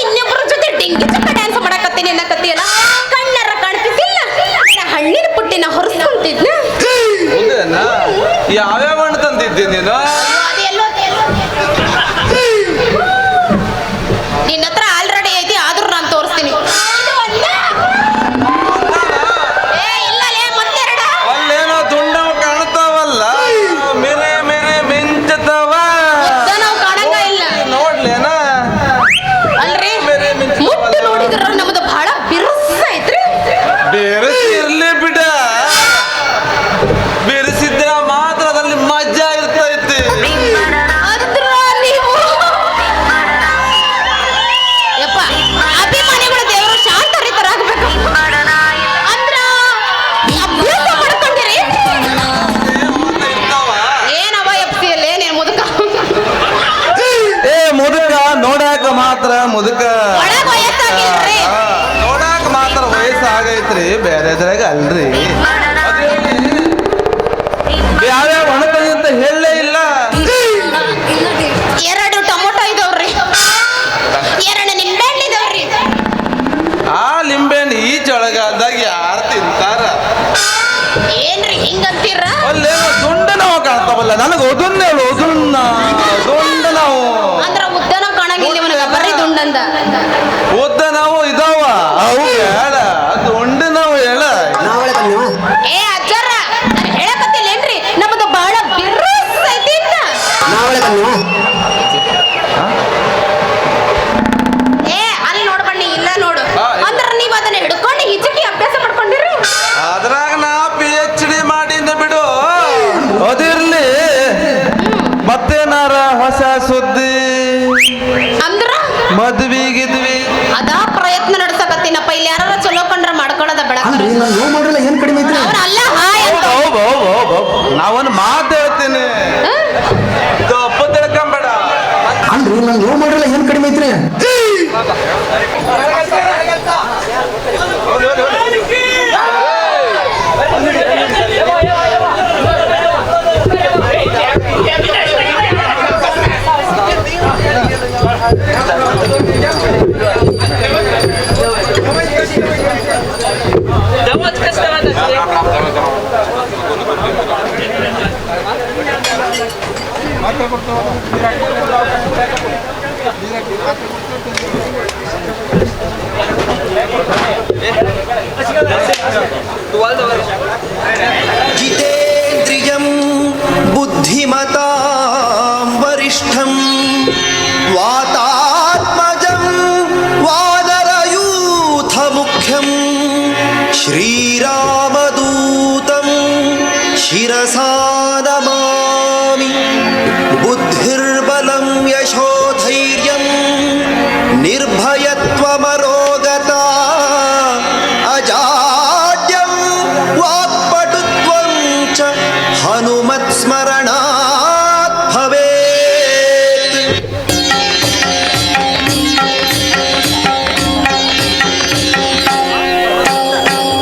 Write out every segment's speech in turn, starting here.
ಇನ್ನೊಬ್ಬರ ಜೊತೆ dinghy ಚಕ್ಕ dance ಮಾಡಕತ್ತೀನಿ ಅನ್ನಕತ್ತೀಯಲ್ಲ, ಕಣ್ಣರ ಕಾಣ್ತಿದ್ದಿಲ್ಲ, ಹಣ್ಣಿನ ಪುಟ್ಟಿನ ಹೊರಸ್ಕೊಂತಿದ್ನ. ಯಾವ್ಯಾವ ಹಣ್ಣು ತಂದಿದ್ದೆ ನೀನು? ನಿನ್ನ ಹತ್ರ ಆಲ್ರೆಡಿ ಐತಿ, ಆದ್ರೂ ನಾನು ತೋರಿಸ್ತೀನಿ. ಅಲ್ಲೇನೋ ದುಂಡವು ಕಾಣ್ತಾವಲ್ಲ, ಮೇರೆ ಮೇರೆ ಮಿಂಚತವ. ಕಾಣಂಗ ಇಲ್ಲ ನೋಡ್ಲೇನ? ಅಲ್ರಿ ಮುಟ್ಟು ನೋಡಿದ್ರ ನಮ್ದು ಬಹಳ ಬಿರುಸ ಐತ್ರಿ. ಬೆರೆಸಿರ್ಲಿ ಬಿಡ, ಬೆರೆಸಿದ್ರ ಮಾತ್ರ ಅದ್ರಲ್ಲಿ ಮಜಾ ಇರ್ತೈತಿ. ಅಂದ್ರ ನೀವು ಯಪ್ಪ ಅಭಿಮಾನಿಗಳು ದೇವರು ಶಾಂತ ರೀತರಾಗಬೇಕು ಅಂದ್ರ ಅಭ್ಯಾಸ ಮಾಡ್ಕೊಂಡಿರಿ. ಏನವ ಎಪ್ಸಿಯಲ್ಲೇ ನೀನು ಮುದುಕ? ಏ ಮುದುಕ ನೋಡಾಕ ಮಾತ್ರ ಮುದುಕ, ಒಳಗ್ ವಯಸ್ಸಾಗಿಲ್ರಿ. ನೋಡಾಕ ಮಾತ್ರ ವಯಸ್ಸಾಗೈತ್ರಿ, ಬೇರೆದ್ರಾಗ ಅಲ್ರಿ. ಯಾವ್ಯಾವ ಹಣ್ಣು ಅಂತ ಹೇಳಲೇ ಇಲ್ಲ. 2 ಟೊಮೊಟೊ ಇದಾವ್ರಿ, 2 ನಿಂಬೆಹಣ್ಣು ಇದಾವ್ರಿ. ಆ ಲಿಂಬೆಹಣ್ಣು ಈ ಚಳಿಗಾಲದಾಗ ಯಾರು ತಿಂತಾರ? ಏನ್ರಿ ಹಿಂಗಂತೀರ? ಅಲ್ಲೇನೋ ದುಂಡ ನಾವು ಕಾಣ್ತಾವಲ್ಲ, ನನಗೆ ಒದುನ್ನ ಹೇಳು, ಒದುನ್ನ ದುಂಡ ನಾವು. ಅಂದ್ರ ಉದ್ದನ ಕಾಣಂಗಿಲ್ಲ ಇವನಿಗೆ, ಬರ್ರಿ ದುಂಡಂದ. ಉದ್ದ ನಾವು ಇದಾವ, ಅವು ಹೇಳ ದುಂಡ ನಾವು ಹೇಳ. ಏ ಅಜ್ಜಾರ, ನಾನು ಹೇಳಕತ್ತಿಲ್ಲೇನ್ರಿ ನಮ್ದು ಬಹಳ ಬಿರುಸ್ ಐತಿ ಅಂತ. ಏ ಅಲ್ಲಿ ನೋಡ್ ಬನ್ನಿ, ಇಲ್ಲ ನೋಡು. ಅಂದ್ರ ನೀವ್ ಅದನ್ನ ಹಿಡ್ಕೊಂಡು ಹಿಚಕಿ ಅಭ್ಯಾಸ ಮಾಡ್ಕೊಂಡಿರಿ. ಅದ್ರಾಗ ನಾ PhD ಮಾಡಿಂದ ಬಿಡು. ಅದಿರ್ಲಿ, ಮತ್ತೇನಾರ ಹೊಸ ಸುದ್ದಿ? ಅಂದ್ರ ಮದ್ವಿಗಿದ್ವಿ ಅದಾ ಪ್ರಯತ್ನ ನಡ್ಸಕತ್ತೀನಪ್ಪ. ಇಲ್ಲಿ ಯಾರ ಚಲೋ ಕಂಡ್ರ ಮಾಡ್ಕೊಳ್ಳೋದ ಬೇಡ. ಅವ್ರ ಅಲ್ಲ ಹಾಯ್ ಅಂತ. ನಾವೊಂದು ಮಾತು ಹೇಳ್ತೀನಿ, ತಪ್ಪು ತಿಳ್ಕೊಂಬೇಡ. ಅಲ್ರಿ ನಾನು ಲೋ ಮಾಡಿರಲ್ಲ, ಏನ್ ಕಡಿಮೆ ಐತ್ರಿ? ಜಿತೇಂದ್ರಿಯಂ ಬುದ್ಧಿಮತಾಂ ವರಿಷ್ಠಂ ವಾತಾತ್ಮಜಂ ವಾನರಯೂಥ ಮುಖ್ಯಂ ಶ್ರೀರಾಮದೂತಂ ಶಿರಸಾ ನಮಾಮಿ. ಬುದ್ಧಿರ್ಬಲಂ ಯಶೋಧೈರ್ಯಂ ನಿರ್ಭಯತ್ವಮರೋಗತಾ ಅಜಾಡ್ಯಂ ವಾಕ್ಪಟುತ್ವಂ ಚ ಹನುಮತ್ಸ್ಮರಣಾತ್ ಭವೇತ್.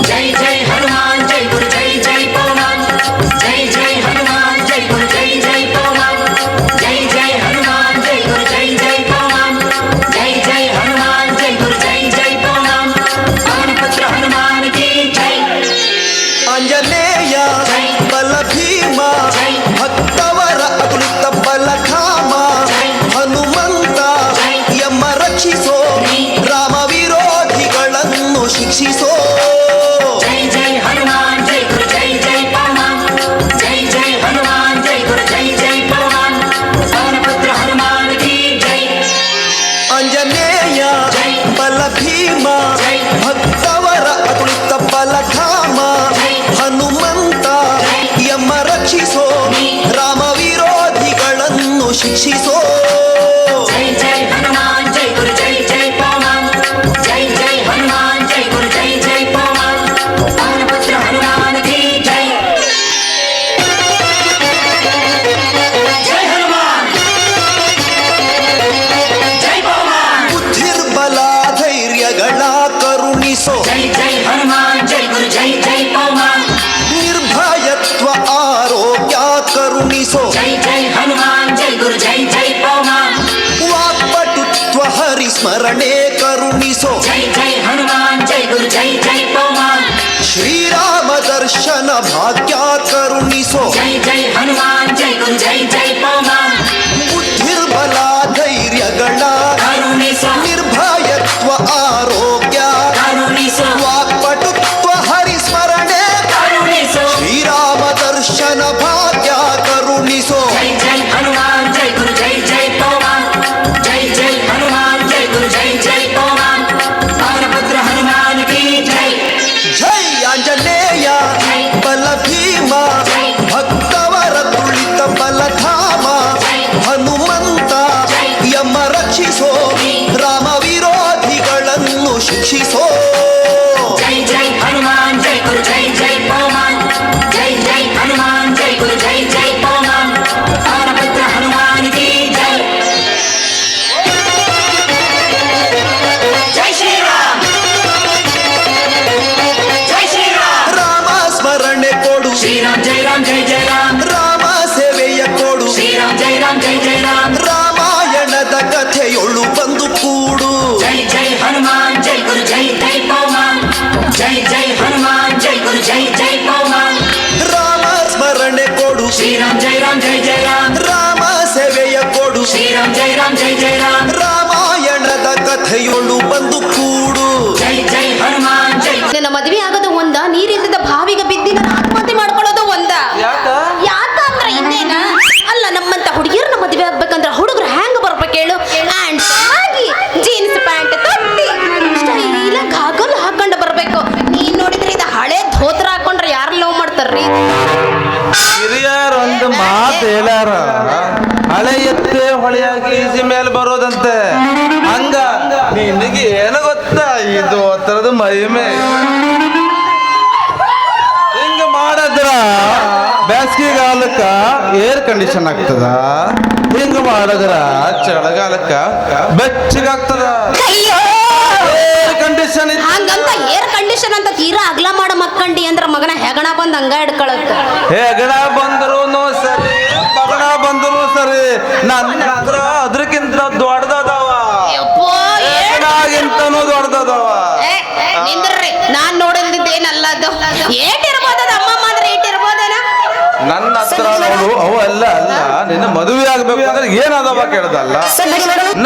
ಜೈ ಜೈ ಹನುಮಾನ್ ಜೈ ಗುರು ಜೈ ಜೈ ಪವಮಾನ್. ಜೈ ಜೈ ಹನುಮಾನ್ ಜೈ ಗುರು ಜೈ ಜೈ ಪವಮಾನ್. ಜೈ ಜೈ ಹನುಮಾನ್ ಜೈ ಗುರು ಜೈ ಜೈ ಪವಮಾನ್. ಜೈ ಜೈ ಹನುಮಾನ್ ಜೈ ಗುರು ಜೈ ಜೈ ಪವಮಾನ್. ಪವನ ಪುತ್ರ ಹನುಮಾನ್ ಕಿ ಜೈ. ಆಂಜನೇಯ ಜೈ. ಬಲ ಭೀಮ ಜೈ. ಭಕ್ತವರ ಅತುಲಿತ ಬಲಧಾಮ ಜೈ. ಹನುಮಂತ ಜೈ. ಯಮ ರಕ್ಷಿಸೋ ನೀ. ರಾಮ ವಿರೋಧಿಗಳನ್ನು ಶಿಕ್ಷಿಸೋ. ಜೈ ಜೈ ಹನುಮಾನ್ ಜೈ ಗುರು ಜೈ ಜೈ ಪವಮಾನ್. ಜೈ ಜೈ ಹನುಮಾನ್ ಜೈ ಗುರು ಜೈ ಜೈ ಪವಮಾನ್. ಪವನ ಪುತ್ರ ಹನುಮಾನ್ ಕಿ ಜೈ. ಆಂಜನೇಯ ಜೈ. ಬಲ ಭೀಮ ಜೈ. ಭಕ್ತವರ ಅತುಲಿತ ಬಲಧಾಮ ಜೈ. ಹನುಮಂತ ಜೈ. ಯಮ ರಕ್ಷಿಸೋ ನೀ. ರಾಮ ವಿರೋಧಿಗಳನ್ನು ಶಿಕ್ಷಿಸೋ. ಜೈ ಜೈ ಹನುಮಾನ್ ಜೈ ಗುರು ಜೈ ಜೈ ಪವಮಾನ್. ಜೈ ಜೈ ಹನುಮಾನ್ ಜೈ ಗುರು ಜೈ ಜೈ ಪವಮಾನ್. ಪವನ ಪುತ್ರ ಹನುಮಾನ್ ಕಿ ಜೈ. ಜೈ ಹನುಮಾನ್ ಜೈ ಪವಮಾನ್. ಬುದ್ಧಿರ್ಬಲ ಧೈರ್ಯಗಳ ಕರುಣಿಸೋ. ಜೈ ಜೈ ಹನುಮಾನ್ ಜೈ ಗುರು ಜೈ ಜೈ ಪವಮಾನ್. ನಿರ್ಭಯತ್ವ ಆರೋಗ್ಯ ಕರುಣಿಸೋ. ಜೈ ಜೈ ಹನುಮಾನ್ ಜೈ ಗುರು ಜೈ ಜೈ ಪವಮಾನ್. ವಾಕ್ಪಟುತ್ವ ಹರಿಸೋ. ಸ್ಮರಣೆ ಕರುಣಿಸೋ ಜೈ ಜೈ ಹನುಮಾನ್ ಜೈ ಗುರು ಜೈ ಜೈ ಪವಮಾನ್ ಶ್ರೀರಾಮ ದರ್ಶನ ಭಾಗ್ಯ ಕರುಣಿಸೋ ಜೈ ಜೈ ಹನುಮಾನ್ ಜೈ ಗುರು ಜೈ ಜೈ ಪವಮಾನ್ ಬುದ್ಧಿರ್ಬಲ ಧೈರ್ಯಗಳ ಕರುಣಿಸೋ ನಿರ್ಭಯತ್ವ ಆರೋಗ್ಯ ಕರುಣಿಸೋ ವಾಕ್ಪಟುತ್ವ ಹರಿಸ್ಮರಣೆ ಕರುಣಿಸೋ ಶ್ರೀರಾಮ ದರ್ಶನ ಭಾಗ್ಯ ಕರುಣಿಸೋ ಜೈ ಜೈ ಹನುಮಾನ್ ಜೈ ಗುರು ಜೈ ಜೈ ಪವಮಾನ್ ಜೈ ಜೈ ಹನುಮಾನ್ ಜೈ ಗುರು ಜೈ ಜೈ ಪವಮಾನ್ ಪವನ ಪುತ್ರ ಹನುಮಾನ್ ಕಿ ಜೈ ಜೈ ಆಂಜನೇಯ ಬಲ ಭೀಮ ಭಕ್ತವರ ತುಳಿತ ಬಲಧಾಮ ಹನುಮಂತ ಯಮ ರಕ್ಷಿಸೋ ರಾಮ ವಿರೋಧಿಗಳನ್ನು ಶಿಕ್ಷಿಸೋ ಜೈ ಜೈ ಹನುಮಾನ್ ಜೈ ಗುರು ಜೈ ಜೈ ಪವಮಾನ್ ಜೈ ಜೈ ಹನುಮಾನ್ ಜೈ ಗುರು ಜೈ ಜೈ ಪವಮಾನ್ ಪವನ ಪುತ್ರ ಹನುಮಾನ್ ಕಿ ಜೈ ಜೈ ಶ್ರೀರಾಮ್ ಜೈ ಶ್ರೀರಾಮ್ ರಾಮ ಸ್ಮರಣೆ ಕೊಡು ಶ್ರೀರಾಮ್ ಜೈ ರಾಮ್ ಜೈ ಜೈ ರಾಮ್ ರಾಮ ಸೇವೆಯ ಕೊಡು ಶ್ರೀರಾಮ್ ಜೈ ರಾಮ್ ಜೈ ಜೈ ರಾಮ್ ರಾಮಾಯಣದ ಕಥೆಯೊಳು ಬಂದು ಕೂಡು ಜೈ ಜೈ ಹನುಮಾನ್ ಜೈ ಗುರು ಜೈ ಜೈ ಪವಮಾನ್ ಜೈ ಜೈ ಹನುಮಾನ್ ಜೈ ಗುರು ಜೈ ಜೈ ಪವಮಾನ್ ರಾಮ ಸ್ಮರಣೆ ಕೊಡು ಶ್ರೀರಾಮ್ ಜೈ ರಾಮ್ ಜೈ ಜೈ ರಾಮ್ ರಾಮ ಸೇವೆಯ ಕೊಡು ಶ್ರೀರಾಮ್ ಜೈ ರಾಮ್ ಜೈ ಜೈ ರಾಮ್ ರಾಮಾಯಣದ ಕಥೆಯೊಳು ಬಂದು ಕೂಡು ಜೈ ಜೈ ಹನುಮಾನ್ ಜೈ ನನ್ನ ಮದುವೆ ಆಗೋದು ಒಂದ, ನೀರಿಲ್ಲದ ಬಾವಿಗೆ ಬಿದ್ದಿ ನಾನು ಆತ್ಮಹತ್ಯೆ ಮಾಡ್ಕೊಳ್ಳೋದು ಒಂದ. ಯಾಕಂದ್ರ ಇನ್ನೇನ ಅಲ್ಲ, ನಮ್ಮಂತ ಹುಡುಗಿಯರನ್ನ ಮದುವೆ ಆಗ್ಬೇಕಂದ್ರ ಹುಡುಗರು ಹ್ಯಾಂಗ ಬರ್ಬೇಕು ಹೇಳು? ಆಗಿ ಜೀನ್ಸ್ ಪ್ಯಾಂಟ್ ತೊಟ್ಟಿ ಸ್ಟೈಲ ಗಾಗಲ್ ಹಾಕೊಂಡು ಬರ್ಬೇಕು. ನೀನ್ ನೋಡಿದ್ರೆ ಇದು ಹಳೆ ಧೋತ್ರ ಹಾಕೊಂಡ್ರೆ ಯಾರು ಲವ್ ಮಾಡ್ತಾರ್ರಿ? ಹಿರಿಯರ್ ಒಂದು ಮಾತು ಹೇಳ್ಯಾರ, ಹಳೆ ಎತ್ತೆ ಹೊಳೆಯಾಗಿ ಈಜಿ ಮೇಲೆ ಬರೋದಂತೆ. ಹಂಗ ನಿನಗೆ ಏನು ಗೊತ್ತಾ ಇದು ಥರದ ಮಹಿಮೆ? ಹಿಂಗ ಮಾಡಿದ್ರ ಬೇಸಿಗೆಗಾಲಕ್ಕ ಏರ್ ಕಂಡೀಷನ್ ಆಗ್ತದ, ಹಿಂಗ ಮಾಡಿದ್ರ ಚಳಿಗಾಲಕ್ಕ ಬೆಚ್ಚಗಾಗ್ತದ. ಏರ್ ಕಂಡೀಷನ್ ಹಂಗಂತ ಏರ್ ಕಂಡೀಷನ್ ಅಂತ ತೀರಾ ಅಗ್ಲ ಮಾಡ ಮಕ್ಕಂಡಿ ಅಂದ್ರ ಮಗನ ಹೆಗಣ ಬಂದ್ ಹಂಗ ಹಿಡ್ಕೊಳತ್ತ. ಹೆಗಣ ಬಂದ್ರು ಸರಿ, ಬಗಣ ಬಂದ್ರು ಸರಿ, ನನ್ನ ಹತ್ರ ಅದ್ರಕ್ಕಿಂತ ದೊಡ್ಡದವ, ಹೆಗಣಗಿಂತನೂ ದೊಡ್ಡದವ. ನಿಂದ್ರಿ, ನಾನ್ ನೋಡಿದ್ದೇನಲ್ಲ ಅದು. ಏಟಿರ್ಬೋದದ ಅಮ್ಮಮ್ಮ ಅಂದ್ರೆ ಏಟಿರ್ಬೋದೇನ? ನನ್ನ ಹತ್ರ ನೋಡು ಅವು ಅಲ್ಲ ಅಲ್ಲ, ನಿನ್ನ ಮದುವೆ ಆಗ್ಬೇಕು ಅಂದ್ರೆ ಏನದವ ಕೇಳ್ದಲ್ಲ.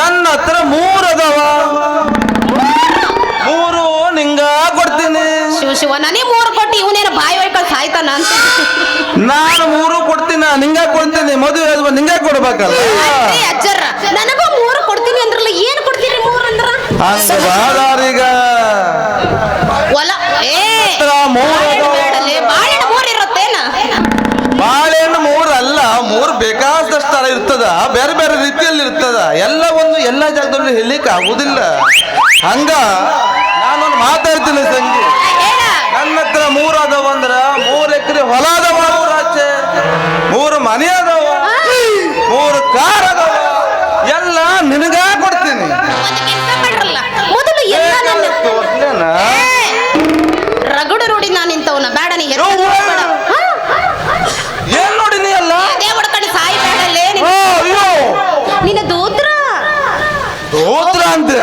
ನನ್ನ ಹತ್ರ 3 ಅದಾವ, 3 ನಿಂಗ ಕೊಡ್ತೀನಿ. ಶಿವ ನನಗೆ 3 ಕೊಟ್ಟು ಇವನೇನ ಬಾಯಿ ಒಯ್ಕೊಂಡು ಸಾಯ್ತಾನ ಅಂತ. ನಾನು 3 ಕೊಡ್ತೀನಿ, ನಿಂಗ ಕೊಡ್ತೀನಿ. ಮದುವೆ ಆದ್ಮೇಲೆ ನಿಂಗ ಕೊಡ್ಬೇಕಲ್ಲ. ಅಜ್ಜರ ನನಗೂ 3 ಕೊಡ್ತೀನಿ ಅಂದ್ರಲ್ಲ, ಏನ್ ಕೊಡ್ತೀರಿ 3 ಅಂದ್ರ? ಹಂಗ ಬಾಳಾರೀಗ ಹೊಲ ಬಾಳೆಹಣ್ಣು 3 ಇರುತ್ತೇನ? ಬಾಳೆಹಣ್ಣು 3 ಅಲ್ಲ, 3 ಬೇಕಾದಷ್ಟು ಇರ್ತದ, ಬೇರೆ ಬೇರೆ ರೀತಿಯಲ್ಲಿ ಇರ್ತದ. ಎಲ್ಲ ಒಂದು ಎಲ್ಲ ಜಾಗದಲ್ಲಿ ಹೇಳಲಿಕ್ಕೆ ಆಗುದಿಲ್ಲ. ಹಂಗ ನಾನೊಂದು ಮಾತಾಡ್ತೀನಿ ಸಂಜೆ, ನನ್ನ ಹತ್ರ 3 ಅದಾವ ಅಂದ್ರ 3 ಎಕರೆ ಹೊಲ ಅದಾವ, 3 ಆಚೆ 3 ಮನೆ ಅದಾವ, 3 ಕಾರ್ ಅದಾವ, ಎಲ್ಲ ನಿನಗ ಕೊಡ್ತೀನಿ. ಮೊದಲು ಎಲ್ಲ ನನ್ನ ತೋರ್ಸ್ಲೇನ? ರಗಡು ನೋಡಿ ನಾನು ಇಂಥವನ್ನ ಬೇಡ ನೀ ಏನ್ ನೋಡಿ ನೀ ಅಲ್ಲ ಅದೇ ಹೊಡ್ಕೊಂಡು ಸಾಯಿ ಬೇಡಲ್ಲೇ ಅಯ್ಯೋ ನಿನ್ನ ದೂತ್ರ ದೋತ್ರ ಅಂತೀರ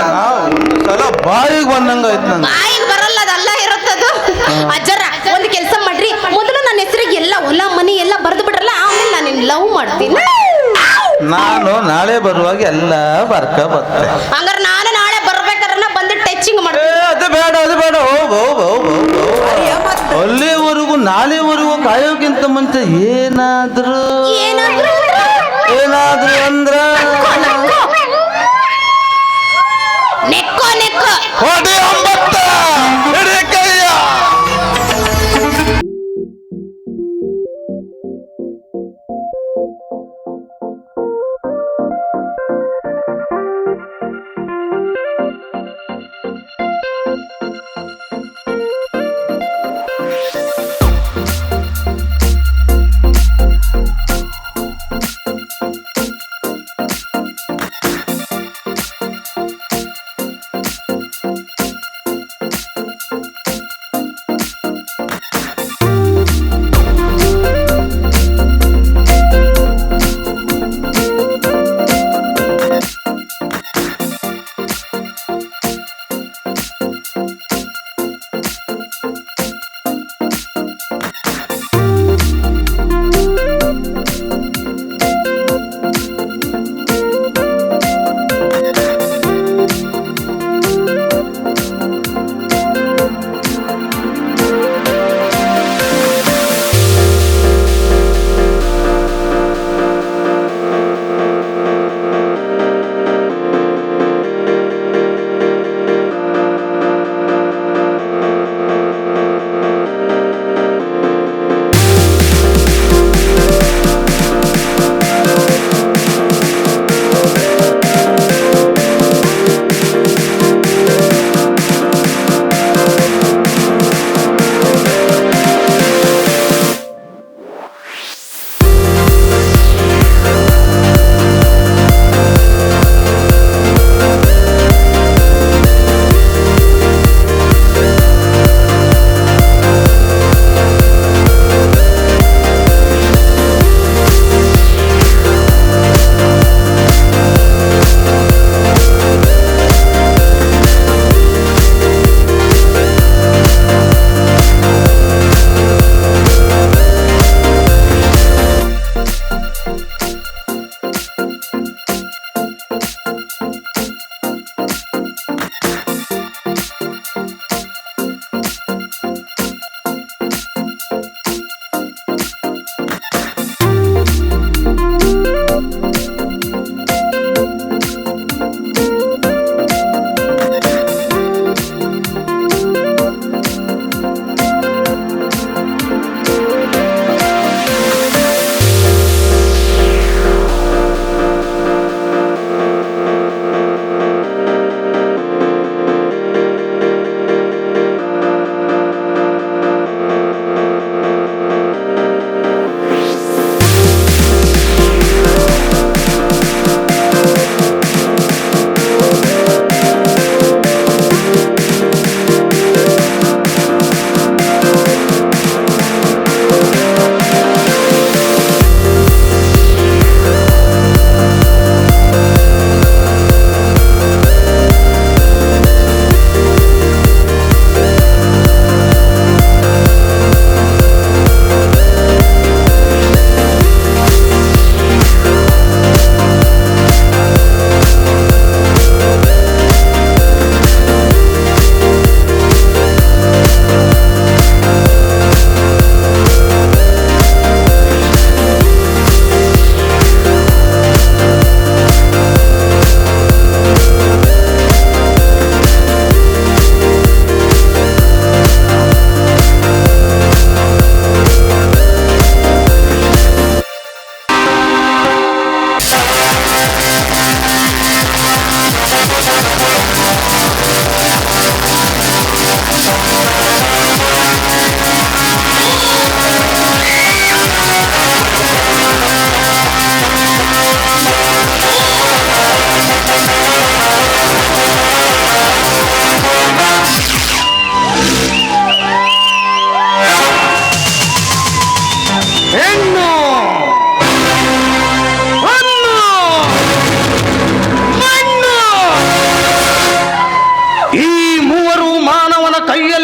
ಸಲ ಬಾಯಿಗೆ ಬಂದಂಗ ಆಯ್ತು ನಂಗೆ. ಬಾಯಿಗೆ ಬರಲ್ಲ, ಅದಲ್ಲ ಇರುತ್ತದು. ಅಜ್ಜರ ಒಂದು ಕೆಲಸ ಮಾಡ್ರಿ, ಮೊದಲು ನನ್ನ ಹೆಸರಿಗೆ ಎಲ್ಲ ಹೊಲ ಮನಿ ಎಲ್ಲ ಬರೆದು ಬಿಡ್ರಲ್ಲ, ಆಮೇಲೆ ನಾನು ಲವ್ ಮಾಡ್ತೀನಿ. ನಾನು ನಾಳೆ ಬರುವಾಗ ಎಲ್ಲ ಬರ್ಕ ಬರ್ತೇನೆ. ಹಂಗಾರೆ ನಾನು ನಾಳೆ ಬರ್ಬೇಕಾದ್ರೆ ಬಂದು ಟಚಿಂಗ್ ಮಾಡ್ತೀನಿ. ಅದು ಬೇಡ ಅದು ಬೇಡ, ಅಲ್ಲಿವರೆಗೂ ನಾಳೆವರೆಗೂ ಕಾಯೋಕ್ಕಿಂತ ಮುಂಚೆ ಏನಾದ್ರು ಅಂದ್ರ ನೆಕ್ಕೋ ಹೊಡೆ 9 ಹಿಡಿ ಕೈಯ.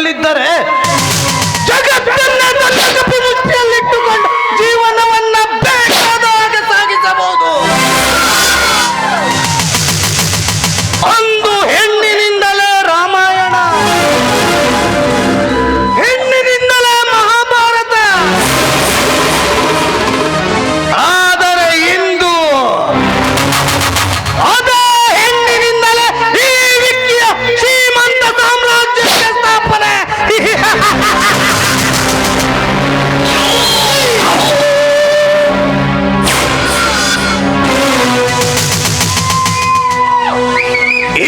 ಊರಿನಲ್ಲಿದ್ದರೆ ಜಗತ್ತನ್ನೇ ತನ್ನ ಕಪಿಮುಷ್ಟಿಯಲ್ಲಿಟ್ಟುಕೊಂಡು ಜೀವನವನ್ನ ಬೇಕಾದ ಹಾಗೆ ಸಾಗಿಸಬಹುದು. ಒಂದು ಹೆಣ್ಣಿನಿಂದಲೇ ರಾಮಾಯಣ, ಹೆಣ್ಣಿನಿಂದಲೇ ಮಹಾಭಾರತ. ಆದರೆ ಇಂದು ಅದೇ ಹೆಣ್ಣಿನಿಂದಲೇ ಈ ವಿಕ್ಕಿಯ ಶ್ರೀಮಂತ ಸಾಮ್ರಾಜ್ಯಕ್ಕೆ ಸ್ಥಾಪನೆ.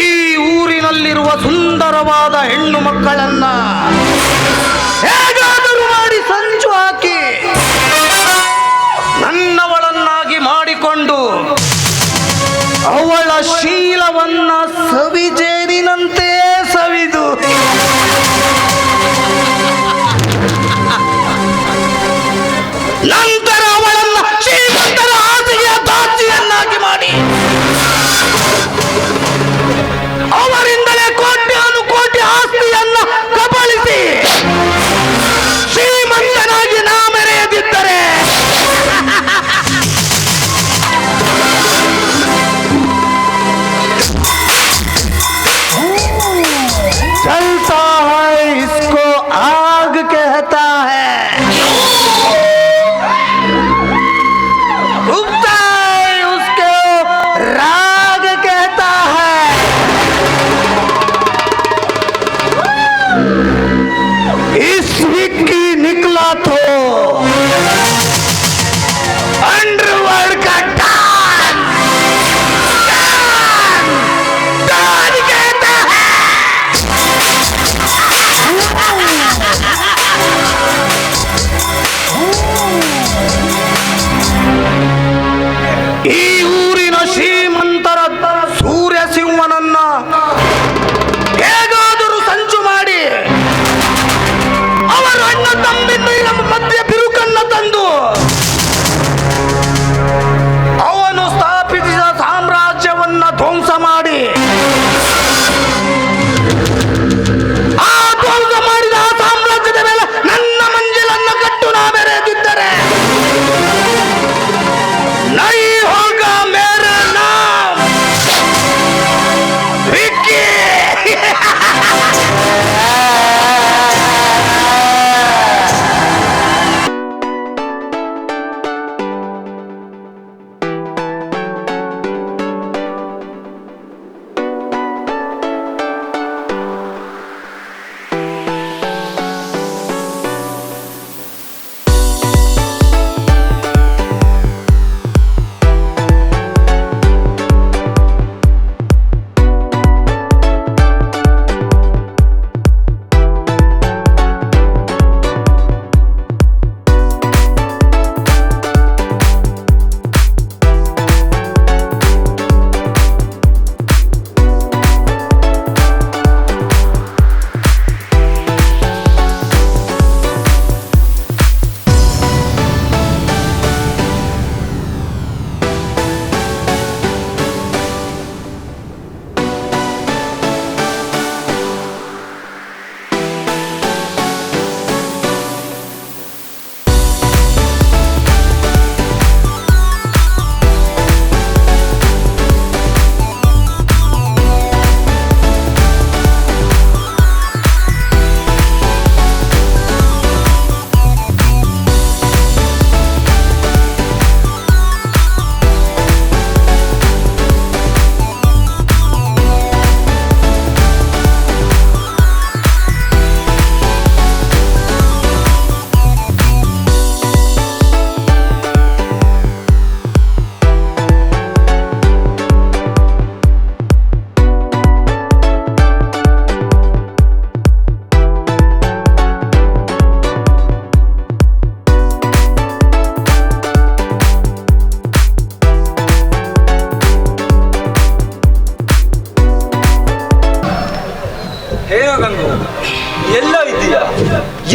ಈ ಊರಿನಲ್ಲಿರುವ ಸುಂದರವಾದ ಹೆಣ್ಣು ಮಕ್ಕಳನ್ನ ಹೇಗಾದರೂ ಮಾಡಿ ಸಂಚು ಹಾಕಿ ನನ್ನವಳನ್ನಾಗಿ ಮಾಡಿಕೊಂಡು ಅವಳ ಶೀಲವನ್ನ ಸವಿಜೇರಿನಂತೆ ಸವಿದು ನಂತರ ಅವಳನ್ನ ಶ್ರೀಮಂತರ ಆಸೆಯ ದಾಸಿಯನ್ನಾಗಿ ಮಾಡಿ ಅವರಿಂದಲೇ ಕೋಟ್ಯಾನುಕೋಟಿ ಆಸ್ತಿಯನ್ನ ಕಬಳಿಸಿ ಶ್ರೀಮಂತನಾಗಿ ನಾ ಮೆರೆಯದಿದ್ದರೆ चलता है इसको आग कहता है, उगता है उसको राग कहता है. इस विक्की निकला तो अंडरवर्ल्ड का डॉन कहता है. ಈ ಊರಿನ ಶ್ರೀಮಂತರ ಸೂರ್ಯ ಸಿಂಹನನ್ನ ಹೇಗಾದರೂ ಸಂಚು ಮಾಡಿ ಅವರ ಅಣ್ಣ ತಮ್ಮಿಂದ ಮಧ್ಯೆ ಬಿರುಕನ್ನ ತಂದು ಅವನು ಸ್ಥಾಪಿಸಿದ ಸಾಮ್ರಾಜ್ಯವನ್ನ ಧ್ವಂಸ ಮಾಡಿ ಆ ಧ್ವಂಸ ಮಾಡಿದ ಆ ಸಾಮ್ರಾಜ್ಯದ ಮೇಲೆ ನನ್ನ ಮಂಜಿಲನ್ನು ಕಟ್ಟು ನಾ ಬೆರೆದಿದ್ದರೆ नहीं होगा मेरा नाम विक्की.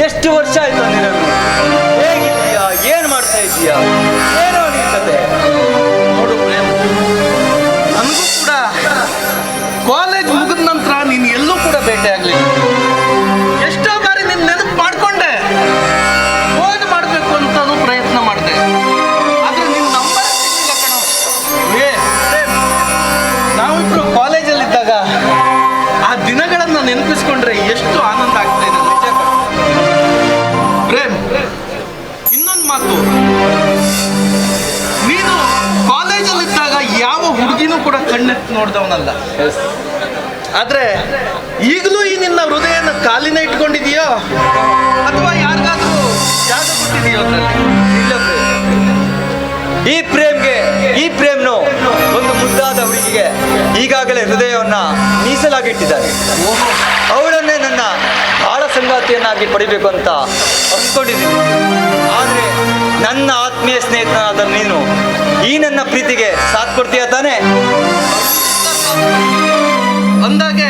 ಎಷ್ಟು ವರ್ಷ ಆಯ್ತು ನಿನಗೆ? ಹೇಗಿದ್ದೀಯಾ? ಏನ್ ಮಾಡ್ತಾ ಇದ್ದೀಯಾ? ಏನೋ ನಿನ್ ಕತೆ? ನೋಡು ಪ್ರೇಮ್, ನನಗೂ ಕೂಡ ಕಾಲೇಜ್ ಮುಗಿದ ನಂತರ ನೀನು ಎಲ್ಲೂ ಕೂಡ ಭೇಟಿ ಆಗ್ಲಿಲ್ಲ. ಎಷ್ಟೋ ನೆನಪಿಸ್ಕೊಂಡ್ರೆ ಎಷ್ಟು ಆನಂದ ಆಗ್ತಾ ಇದೆ ನಿಜ ಕಣೋ. ಪ್ರೇಮ್, ಇನ್ನೊಂದು ಮಾತು, ನೀನು ಕಾಲೇಜಲ್ಲಿದ್ದಾಗ ಯಾವ ಹುಡುಗಿನೂ ಕೂಡ ಕಣ್ಣೆತ್ತು ನೋಡ್ದವನಲ್ಲ. ಆದ್ರೆ ಈಗಲೂ ಈ ನಿನ್ನ ಹೃದಯನ ಕಾಲಿನ ಇಟ್ಕೊಂಡಿದೀಯೋ ಅಥವಾ ಯಾರಿಗಾದ್ರೂ ಜಾಗ ಕೊಟ್ಟಿದೀಯೋ ಅದರಲ್ಲಿ? ಇಲ್ಲ ಪ್ರೇಮ್. ಈ ಪ್ರೇಮ್ನು ಒಂದು ಮುದ್ದಾದ ಹುಡುಗಿಗೆ ಈಗಾಗಲೇ ಹೃದಯವನ್ನ ಮೀಸಲಾಗಿಟ್ಟಿದ್ದಾನೆ. ಅವಳನ್ನೇ ನನ್ನ ಬಾಳ ಸಂಗಾತಿಯನ್ನಾಗಿ ಪಡಿಬೇಕು ಅಂತ ಅಂದ್ಕೊಂಡಿದ್ದೀನಿ. ಆದ್ರೆ ನನ್ನ ಆತ್ಮೀಯ ಸ್ನೇಹಿತನಾದ ನೀನು ಈ ನನ್ನ ಪ್ರೀತಿಗೆ ಸಾಥ್ ಕೊಡ್ತೀಯ ತಾನೆ? ಅಂದಾಗೆ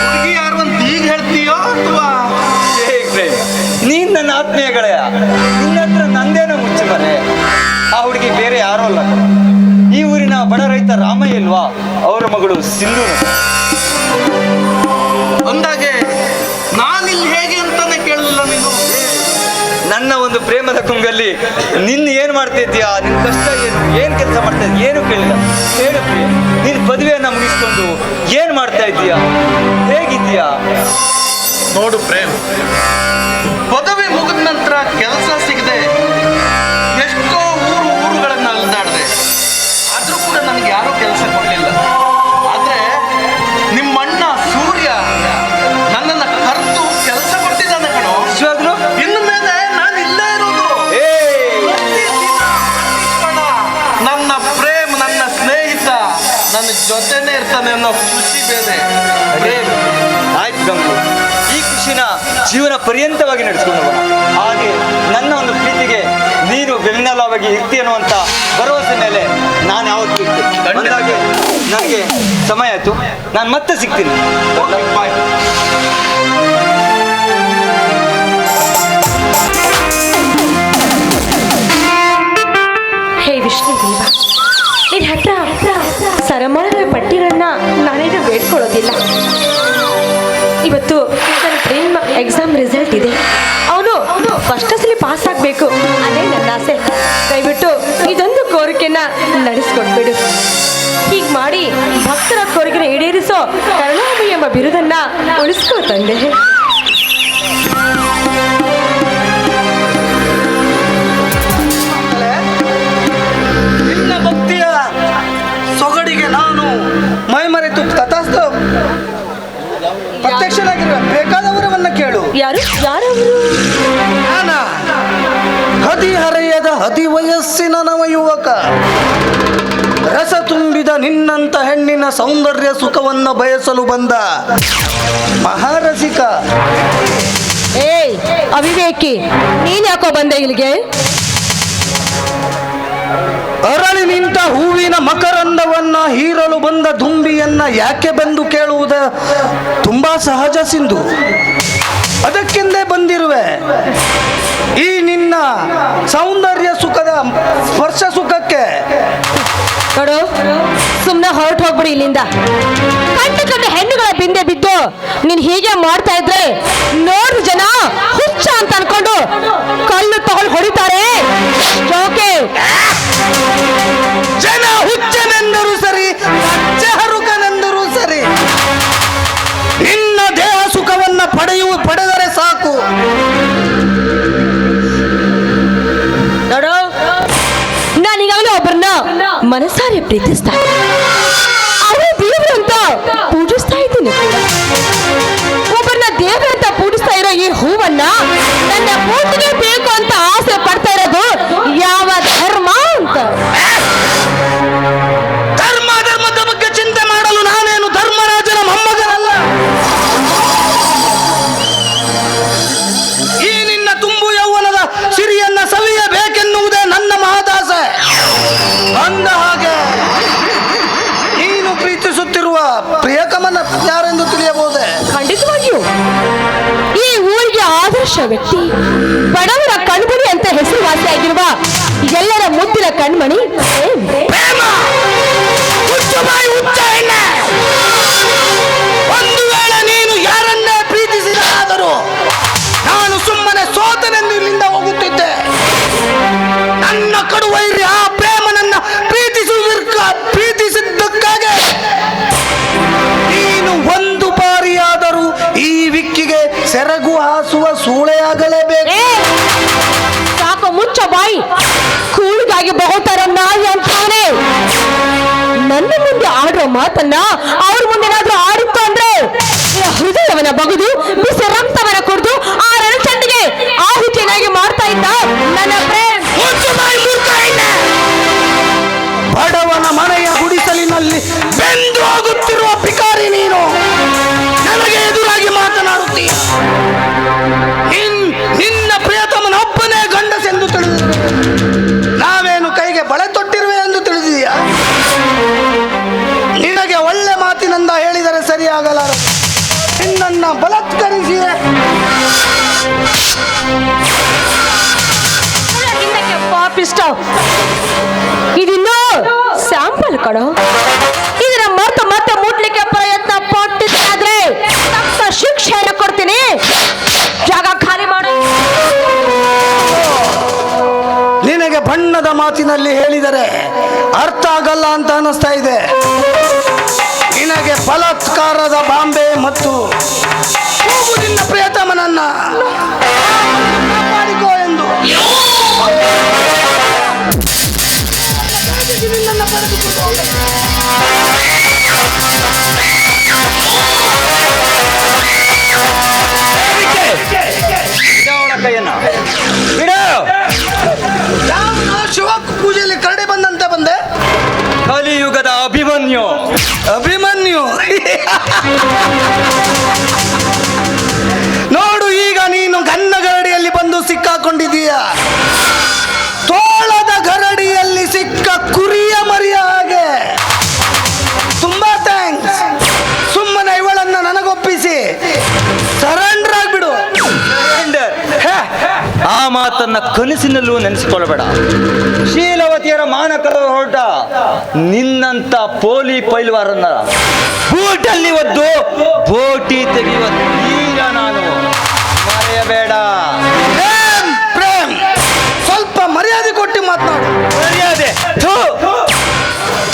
ಹುಡುಗಿ ಯಾರು ಅಂತ ಈಗ ಹೇಳ್ತೀಯೋ ಅಥವಾ? ಪ್ರೇಮ್, ನೀನ್ ನನ್ನ ಆತ್ಮೀಯ ಗೆಳೆಯ, ನಿನ್ನ ಹತ್ರ ನಂದೇನೋ ಮುಚ್ಚು ಮನೆ. ಆ ಹುಡುಗಿ ಬೇರೆ ಯಾರೋ ಅಲ್ಲ, ಈ ಊರಿನ ಬಡ ರೈತ ರಾಮಯ್ಯ ಇಲ್ವಾ, ಅವರ ಮಗಳು ಸಿಂಧು. ಅಂದಾಗೆ ನಾನಿಲ್ಲಿ ಹೇಗೆ ಅಂತಾನೆ ಕೇಳಲಿಲ್ಲ ನೀನು. ನನ್ನ ಒಂದು ಪ್ರೇಮದ ಕುಂಗಲ್ಲಿ ನಿನ್ನ ಏನ್ ಮಾಡ್ತಿದ್ಯಾ, ನಿನ್ ಕಷ್ಟ ಏನ್ ಕೆಲಸ ಮಾಡ್ತಾ ಇದ್ಯಾ ಏನು ಕೇಳಿಲ್ಲ. ಹೇಳು ಪ್ರೇಮ್, ನಿನ್ ಪದವಿಯನ್ನ ಮುಗಿಸ್ಕೊಂಡು ಏನ್ ಮಾಡ್ತಾ ಇದ್ದೀಯಾ, ಹೇಗಿದ್ದೀಯಾ? ನೋಡು ಪ್ರೇಮ್, ಪದವಿ ಮುಗಿದ ನಂತರ ಕೆಲಸ ಸಿಗದೆ ಎಷ್ಟೋ ಊರುಗಳನ್ನ ಅಲ್ದಾಡ್ದೆ. ಆದ್ರೂ ಕೂಡ ನನಗೆ ಯಾರೂ ಕೆಲಸ ಕೊಡ್ಲಿಲ್ಲ. ಆದ್ರೆ ನಿಮ್ಮಣ್ಣ ಸೂರ್ಯ ನನ್ನನ್ನ ಕರೆದು ಕೆಲಸ ಕೊಟ್ಟಿದ್ದಾನೆ ಕಣೋ. ನಿಜವಾಗ್ಲೂ? ಇನ್ನು ಮೇಲೆ ನಾನು ಇಲ್ಲೇ ಇರೋದು. ನನ್ನ ಪ್ರೇಮ್, ನನ್ನ ಸ್ನೇಹಿತ ನನ್ನ ಜೊತೆನೇ ಇರ್ತಾನೆ ಅನ್ನೋ ಖುಷಿ ಬೇರೆ. ಪ್ರೇಮ್, ಆಯ್ತು ಗಂಗು, ಈ ಖುಷಿನ ಜೀವನ ಪರ್ಯಂತವಾಗಿ ನಡೆಸ್ಕೊಂಡು ಹೋಗೋಣ. ಹಾಗೆ ನನ್ನ ಒಂದು ಪ್ರೀತಿಗೆ ನೀನು ಬೆನ್ನೆಲುಬಾಗಿ ಇರ್ತಿ ಅನ್ನುವಂಥ ಭರವಸೆ ಮೇಲೆ ನಾನು ಯಾವತ್ತೂ ಇರ್ತೀನಿ. ಅಂದಾಗೆ ನನಗೆ ಸಮಯ ಆಯ್ತು, ನಾನು ಮತ್ತೆ ಸಿಗ್ತೀನಿ. ಬಾಯ್. ಹೇ ವಿಷ್ಣುದೇವ, ನಿನ್ನ ಹತ್ರ ಸರಮಾನದ ಪಟ್ಟಿಗಳನ್ನ ನಾನೇನು ಬೇಡ್ಕೊಳ್ಳೋದಿಲ್ಲ. ಇವತ್ತು ನನ್ನ ಪ್ರೇಮ ಎಕ್ಸಾಮ್ ರಿಸಲ್ಟ್ ಇದೆ. ಅವನು ಫಸ್ಟ್ ಸಲ ಪಾಸ್ ಆಗಬೇಕು, ಅದೇ ನನ್ನ ಆಸೆ. ದಯವಿಟ್ಟು ಇದೊಂದು ಕೋರಿಕೆನ ನಡೆಸ್ಕೊಟ್ಬಿಡು. ಹೀಗೆ ಮಾಡಿ ಭಕ್ತರ ಕೋರಿಕೆನ ಈಡೇರಿಸೋ ಕರುಣಾಮಯಿ ಎಂಬ ಬಿರುದನ್ನ ಉಳಿಸ್ಕೋ ತಂದೆ. ನಿನ್ನ ಭಕ್ತಿಯ ಸೊಗಡಿಗೆ ನಾನು ಮೈಮರೆತು ತಥಾಸ್ತು ಪ್ರತ್ಯಕ್ಷನಾಗಿರುವ ಬೇಕಾದವರವನ್ನ ಕೇಳು. ಯಾರವರು? ನಾನ ಹದಿಹರೆಯದ ಹದಿವಯಸ್ಸಿನ ನವ ಯುವಕ, ರಸ ತುಂಬಿದ ನಿನ್ನಂತ ಹೆಣ್ಣಿನ ಸೌಂದರ್ಯ ಸುಖವನ್ನ ಬಯಸಲು ಬಂದ ಮಹಾರಸಿಕ. ಏಯ್ ಅವಿವೇಕಿ, ನೀನ್ ಯಾಕೋ ಬಂದೆ ಇಲ್ಲಿಗೆ? ಅರಳಿ ನಿಂತ ಹೂವಿನ ಮಕರಂದವನ್ನ ಹೀರಲು ಬಂದ ದುಂಬಿಯನ್ನ ಯಾಕೆ ಬಂದು ಕೇಳುವುದ ತುಂಬಾ ಸಹಜ ಸಿಂಧು. ಅದಕ್ಕೆಂದೇ ಬಂದಿರುವೆ. ಈ ನಿನ್ನ ಸೌಂದರ್ಯ ಸುಖದ ಸ್ಪರ್ಶ ಸುಖಕ್ಕೆ ನೋಡು, ಸುಮ್ಮನೆ ಹೊರಟು ಹೋಗ್ಬಿಡಿ ಇಲ್ಲಿಂದ. ಕಂಡ ಹೆಣ್ಣುಗಳ ಬಿಂದೆ ಬಿದ್ದು ನೀನ್ ಹೀಗೆ ಮಾಡ್ತಾ ಇದ್ರೆ ನೋಡು ಜನ ಹುಚ್ಚ ಅಂತ ಅನ್ಕೊಂಡು ಕಲ್ಲು ತಗೊಂಡು ಹೊಡಿತಾರೆ. ಓಕೆ, ಜನ ಹುಚ್ಚನೆಂದರೂ ಸರಿ, ಹರುಕನೆಂದರೂ ಸರಿ, ನಿನ್ನ ದೇಹ ಸುಖವನ್ನ ಪಡೆದರೆ ಸಾಕು. ನೋಡು, ನಾನೀಗಾಗಲೇ ಒಬ್ಬರನ್ನ ಮನಸಾರೆ ಪ್ರೀತಿಸ್ತಾ ಅವರೇ ದೇವರು ಅಂತ ಪೂಜಿಸ್ತಾ ಇದ್ದೀನಿ. ಒಬ್ಬರನ್ನ ದೇವರು ಅಂತ ಪೂಜಿಸ್ತಾ ಇರೋ ಈ ಹೂವನ್ನ ನನ್ನ ಪೂಜೆಗೆ ಬೇಕು ಅಂತ ಆಸೆ ಪಡ್ತಾ ಇರೋದು ಯಾವ ಧರ್ಮ ಅಂತ? ಧರ್ಮದ ಬಗ್ಗೆ ಚಿಂತೆ ಮಾಡಲು ನಾನೇನು ಧರ್ಮರಾಜನ ಮೊಮ್ಮಗನಲ್ಲ. ಈ ನಿನ್ನ ತುಂಬು ಯೌವನದ ಸಿರಿಯನ್ನ ಸವಿಯಬೇಕೆನ್ನುವುದೇ ನನ್ನ ಮಹದಾಸೆ. ಅಂದ ಹಾಗೆ ನೀನು ಪ್ರೀತಿಸುತ್ತಿರುವ ಪ್ರಿಯಕಮನ ಯಾರೆಂದು ತಿಳಿಯಬಹುದೇ? ಖಂಡಿತವಾಗಿಯೂ ಈ ಊರಿಗೆ ಆದರ್ಶ ವ್ಯಕ್ತಿ, ಬಡವರ ಕಣ್ಮಣಿ ಅಂತ ಹೆಸರುವಾಸಿಯಾಗಿರುವ ಎಲ್ಲರ ಮುದ್ದಿನ ಕಣ್ಮಣಿ ಪ್ರೇಮ. ಹುಚ್ಚು ಬಾಯಿ ಹುಚ್ಚ ಹೆಣ್ಣೆ. ಒಂದು ವೇಳೆ ನೀನು ಯಾರನ್ನೇ ಪ್ರೀತಿಸಿದಾದರೂ ನಾನು ಸುಮ್ಮನೆ ಸೋತನೆಂದು ಇಲ್ಲಿಂದ ಹೋಗುತ್ತಿದ್ದೆ. ನನ್ನ ಕಡುವೈರಿ ಆ ಪ್ರೇಮನನ್ನ ಪ್ರೀತಿಸಿದ್ದಕ್ಕಾಗಿ ನೀನು ಒಂದು ಬಾರಿಯ ಬಾಯಿ ಕೂಳಿಗಾಗಿ ಬಹುತರ ನಾಯಿ ಅಂತಾನೆ. ನನ್ನ ಮುಂದೆ ಆಡುವ ಮಾತನ್ನ ಅವ್ರ ಮುಂದೆ ಏನಾದ್ರೂ ಆಡಿತ್ತು ಅಂದ್ರೆ ಹೃದಯವನ್ನ ಬಗುದು ಬಿಸಿ ರಕ್ತವನ್ನ ಕುಡಿದು ಆ ರಣಚಂಡಿಗೆ ಆಹುತಿಯನ್ನಾಗಿ ಮಾಡ್ತಾ ಇದ್ದ ನನ್ನ ಪ್ರೇಮ್. ಬಡವನ ಮನೆಯ ಗುಡಿಸಲಿನಲ್ಲಿ ಬೆಂದು ಹೋಗುತ್ತಿರುವ ಭಿಕಾರಿ ನೀನು ನನಗೆ ಎದುರಾಗಿ ಮಾತನಾಡುತ್ತೀಯ. ನಿನ್ನ ಪ್ರಿಯತಮನೊಬ್ಬನೇ ಗಂಡಸೆಂದು ತಿಳಿದು ನಾವೇನು ಕೈಗೆ ಬಳೆ ತೊಟ್ಟಿರುವೆ ಎಂದು ತಿಳಿದೀಯ. ನಿನಗೆ ಒಳ್ಳೆ ಮಾತಿನಿಂದ ಹೇಳಿದರೆ ಸರಿಯಾಗಲಾರ. ನಿನ್ನನ್ನ ಬಲಾತ್ಕರಿಸಿ ಪಾಪಿಷ್ಟ ಇದಿನ್ನೂ ಸ್ಯಾಂಪಲ್ ಕಣೋ. ಇದರ ಮತ್ತೆ ಮುಟ್ಲಿಕ್ಕೆ ಪ್ರಯತ್ನ ಪಟ್ಟಿದ್ದಾದ್ರೆ ತಕ್ಕ ಶಿಕ್ಷೆಯನ್ನು ಕೊಡ್ತೀನಿ. ಜಾಗ ಖಾಲಿ ಮಾಡು. ನಿನಗೆ ಬಣ್ಣದ ಮಾತಿನಲ್ಲಿ ಹೇಳಿದರೆ ಅರ್ಥ ಆಗಲ್ಲ ಅಂತ ಅನಿಸ್ತಾ ಇದೆ. ನಿನಗೆ ಬಲಾತ್ಕಾರದ ಬಾಂಬೆ ಮತ್ತು ನಿನ್ನ ಪ್ರಿಯತಮನನ್ನ ಕಾಪಾಡಿಕೋ ಎಂದು ನಿನ್ನನ್ನು ಪಡೆದುಕೊಂಡು ಕೈಯನ್ನ ಬಿಡು. ಶಿವ ಪೂಜೆಯಲ್ಲಿ ಕರಡಿ ಬಂದಂತೆ ಬಂದೆ. ಕಲಿಯುಗದ ಅಭಿಮನ್ಯು. ನೋಡು, ಈಗ ನೀನು ಗನ್ನ ಗರಡಿಯಲ್ಲಿ ಬಂದು ಸಿಕ್ಕಾಕೊಂಡಿದೀಯ. ತೋಳದ ಗರಡಿಯಲ್ಲಿ ಸಿಕ್ಕ ಕುರಿಯ ಮರಿಯ ಹಾಗೆ. ತುಂಬಾ ಥ್ಯಾಂಕ್ಸ್. ಸುಮ್ಮನೆ ಇವಳನ್ನ ನನಗೊಪ್ಪಿಸಿ ಸರೆಂಡರ್ ಆಗ್ಬಿಡು. ಆ ಮಾತನ್ನ ಕನಸಿನಲ್ಲೂ ನೆನೆಸಿಕೊಳ್ಳಬೇಡ. ಶೀಲವತಿಯರ ಮಾನ ಕಳೆದು ಹೊರಟ ನಿನ್ನಂತ ಪೋಲಿ ಪೈಲ್ವಾರನ್ನ ಬೂಟಲ್ಲಿ ಒದ್ದು ಬೋಟಿ ತೆಗೆಯುವ ಈಗ ನಾನು ಮರೆಯಬೇಡ. ಪ್ರೇಮ್, ಸ್ವಲ್ಪ ಮರ್ಯಾದೆ ಕೊಟ್ಟು ಮಾತನಾಡು. ಮರ್ಯಾದೆ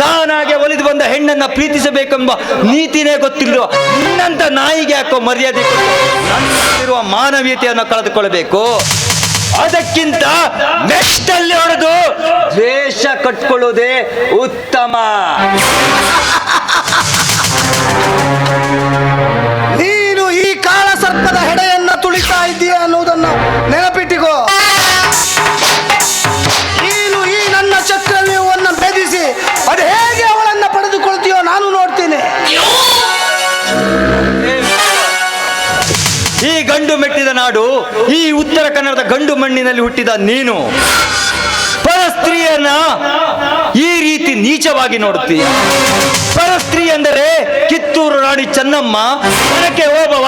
ತಾನಾಗೆ ಒಲಿದು ಬಂದ ಹೆಣ್ಣನ್ನ ಪ್ರೀತಿಸಬೇಕೆಂಬ ನೀತಿನೇ ಗೊತ್ತಿಲ್ಲ ನಿನ್ನಂತ ನಾಯಿಗೆ ಯಾಕೋ ಮರ್ಯಾದೆ ಕೊಟ್ಟು ನನ್ನಲ್ಲಿರುವ ಮಾನವೀಯತೆಯನ್ನು ಕಳೆದುಕೊಳ್ಳಬೇಕು. ಅದಕ್ಕಿಂತ ನೆಟ್ಟಲ್ಲಿ ಹೊಡೆದು ದ್ವೇಷ ಕಟ್ಕೊಳ್ಳೋದೇ ಉತ್ತಮ. ನೀನು ಈ ಕಾಳ ಸರ್ಪದ ಹೆಡೆಯನ್ನ ತುಳಿತಾ ಇದ್ದೀಯ ಅನ್ನುವುದನ್ನು ನೆನಪಿಟ್ಟಿಕೋ. ನೀನು ಈ ನನ್ನ ಚಕ್ರವ್ಯೂಹವನ್ನು ಭೇದಿಸಿ ಅದು ಹೇಗೆ ಅವಳನ್ನ ಪಡೆದುಕೊಳ್ತೀಯೋ ನಾನು ನೋಡ್ತೀನಿ. ಈ ಗಂಡು ಮೆಟ್ಟಿದ ನಾಡು, ಈ ಉತ್ತರ ಕನ್ನಡದ ಗಂಡು ಮಣ್ಣಿನಲ್ಲಿ ಹುಟ್ಟಿದ ನೀನು ಪರಸ್ತ್ರೀಯನ್ನ ಈ ರೀತಿ ನೀಚವಾಗಿ ನೋಡುತ್ತೀಯ. ಪರಸ್ತ್ರೀ ಎಂದರೆ ಕಿತ್ತೂರು ರಾಣಿ ಚೆನ್ನಮ್ಮ, ಮನಕ್ಕೆ ಓಬವ್ವ,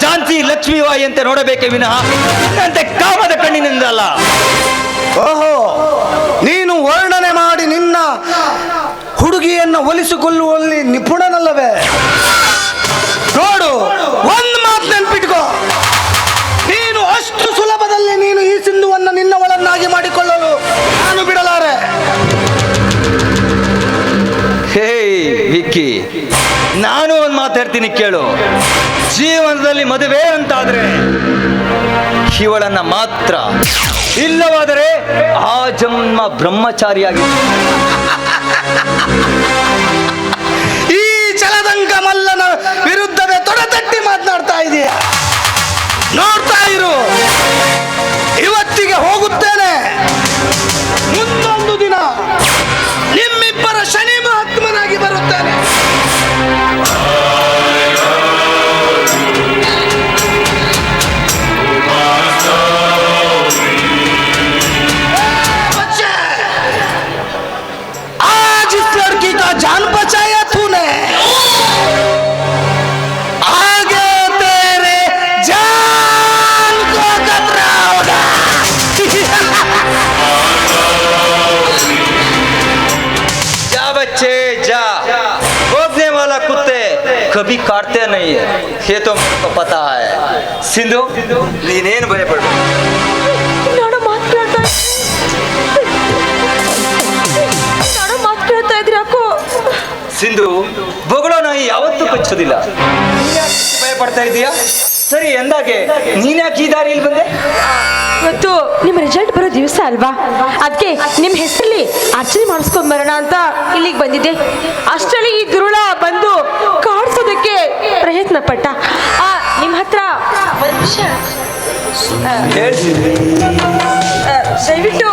ಝಾನ್ಸಿ ಲಕ್ಷ್ಮೀಬಾಯಿ ಅಂತ ನೋಡಬೇಕೆ ವಿನಃ ಇನ್ನಂತೆ ಕಾಮದ ಕಣ್ಣಿನಿಂದಲ್ಲ. ಓಹೋ, ನೀನು ವರ್ಣನೆ ಮಾಡಿ ನಿನ್ನ ಹುಡುಗಿಯನ್ನು ಒಲಿಸಿಕೊಳ್ಳುವಲ್ಲಿ ನಿಪುಣನಲ್ಲವೇ? ನೋಡು, ಒಂದು ಮಾತು ನೆನ್ಪಿಟ್ಕೋ. ನೀನು ಅಷ್ಟು ಸುಲಭದಲ್ಲಿ ನೀನು ಈ ಸಿಂಧುವನ್ನು ನಿನ್ನವಳನ್ನಾಗಿ ಮಾಡಿಕೊಳ್ಳಲು ನಾನು ಬಿಡಲಾರೆ. ಹೇ ವಿಕ್ಕಿ, ನಾನು ಒಂದು ಮಾತು ಹೇಳ್ತೀನಿ ಕೇಳು. ಜೀವನದಲ್ಲಿ ಮದುವೆ ಅಂತಾದ್ರೆ ಇವಳನ್ನ ಮಾತ್ರ, ಇಲ್ಲವಾದರೆ ಆ ಜನ್ಮ ಬ್ರಹ್ಮಚಾರಿಯಾಗಿ. ಈ ಚಲದಂಕ ಮಲ್ಲನ ವಿರುದ್ಧವೇ ತೊಡೆತಟ್ಟಿ ಮಾತನಾಡ್ತಾ ಇದೀಯ. ನೋಡ್ತಾ ಇರು, ಇವತ್ತಿಗೆ ಹೋಗುತ್ತೇನೆ. ಮುಂದೊಂದು ದಿನ ನಿಮ್ಮಿಬ್ಬರ ಶನಿ ಮಹಾತ್ಮನಾಗಿ ಬರುತ್ತೇನೆ. आज इस लड़की का जान बचाया तूने, आगे तेरे जान को खतरा होगा. जा बच्चे जा, भोगने वाला कुत्ते कभी काटते नहीं है, ये तो मेरे को पता है. सिंधु, ನೀನೇನು ಭಯಪಡ. ನಾನು ಮಾತಾಡ್ತಾ ಇದ್ರಿ ಯಾಕೋ. ಸಿಂಧು, ಬೊಗಳೋ ನಾಯಿ ಯಾವತ್ತೂ ಕಚ್ಚೋದಿಲ್ಲ. ಭಯ ಪಡ್ತಾ ಇದೀಯಾ? ಸರಿ ಎಂದಾಗೆ ನೀನ್ಯಾಕೆ ಈ ದಾರಿಯಲ್ಲಿ ಬಂದೆ? ಇವತ್ತು ನಿಮ್ಮ ರಿಸಲ್ಟ್ ಬರೋ ದಿವಸ ಅಲ್ವಾ, ಅದಕ್ಕೆ ನಿಮ್ಮ ಹೆಸರಲ್ಲಿ ಅರ್ಚನೆ ಮಾಡಿಸ್ಕೊಂಡ್ ಬರೋಣ ಅಂತ ಇಲ್ಲಿಗೆ ಬಂದಿದ್ದೆ. ಅಷ್ಟರಲ್ಲಿ ಈ ದುರುಳ ಬಂದು ಕಾಡ್ಸೋದಕ್ಕೆ ಪ್ರಯತ್ನ ಪಟ್ಟ. ನಿಮ್ಮ ಹತ್ರ ಒಂದು ವಿಷಯ ಹೇಳ್ತೀನಿ ದಯವಿಟ್ಟು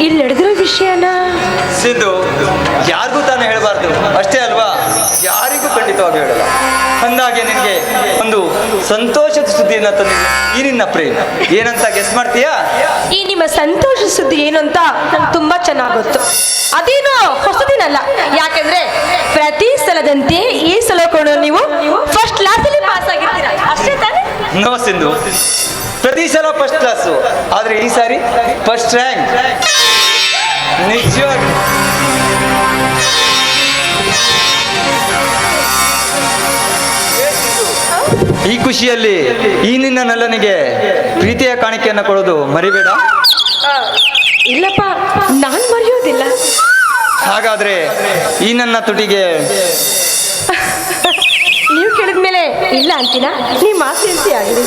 ಇಲ್ಲಿ ನಡೆದಿರೋ ವಿಷಯನ ಸಿಂಧು, ಯಾರಿಗೂ ತಾನೇ ಹೇಳಬಾರ್ದು ಅಷ್ಟೇ ಅಲ್ವಾ? ಯಾರಿಗೂ ಖಂಡಿತವಾಗಿ ಹೇಳಲ್ಲ. ಅಂದಾಗೆ ನಿನಗೆ ಒಂದು ಸಂತೋಷದ ಸುದ್ದಿಯನ್ನ ತಂದಿದ್ದೆ. ಈ ನಿನ್ನ ಪ್ರೇಮ ಏನಂತ ಗೆಸ್ ಮಾಡ್ತೀಯಾ? ಈ ನಿಮ್ಮ ಸಂತೋಷ ಸುದ್ದಿ ಏನು ಅಂತ ನಂಗೆ ತುಂಬಾ ಚೆನ್ನಾಗಿ ಗೊತ್ತು. ಅದೇನು ಹೊಸದಿನಲ್ಲ, ಯಾಕಂದ್ರೆ ಪ್ರತಿ ಸಲದಂತೆ ಈ ಸಲ ಕೂಡ ನೀವು ಫಸ್ಟ್ ಕ್ಲಾಸಲ್ಲಿ ಪಾಸ್ ಆಗಿರ್ತೀರಾ, ಅಷ್ಟೇ ತಾನೇ? ನೋ ಸಿಂಧು, ಪ್ರತಿ ಸಲ ಫಸ್ಟ್ ಕ್ಲಾಸು, ಆದ್ರೆ ಈ ಸಾರಿ ಫಸ್ಟ್ ರ್ಯಾಂಕ್. ನಿಜವಾಗಿ ಈ ಖುಷಿಯಲ್ಲಿ ಈ ನಿನ್ನ ನಲ್ಲನಿಗೆ ಪ್ರೀತಿಯ ಕಾಣಿಕೆಯನ್ನು ಕೊಡೋದು ಮರಿಬೇಡ. ಇಲ್ಲಪ್ಪ, ನಾನು ಮರೆಯೋದಿಲ್ಲ. ಹಾಗಾದ್ರೆ ಈ ನನ್ನ ತುಟಿಗೆ ನೀವು ಕೇಳಿದ್ಮೇಲೆ ಇಲ್ಲ ಅಂತೀನ, ನಿಮ್ಮ ಆಸೆ ಆಗಿದೆ.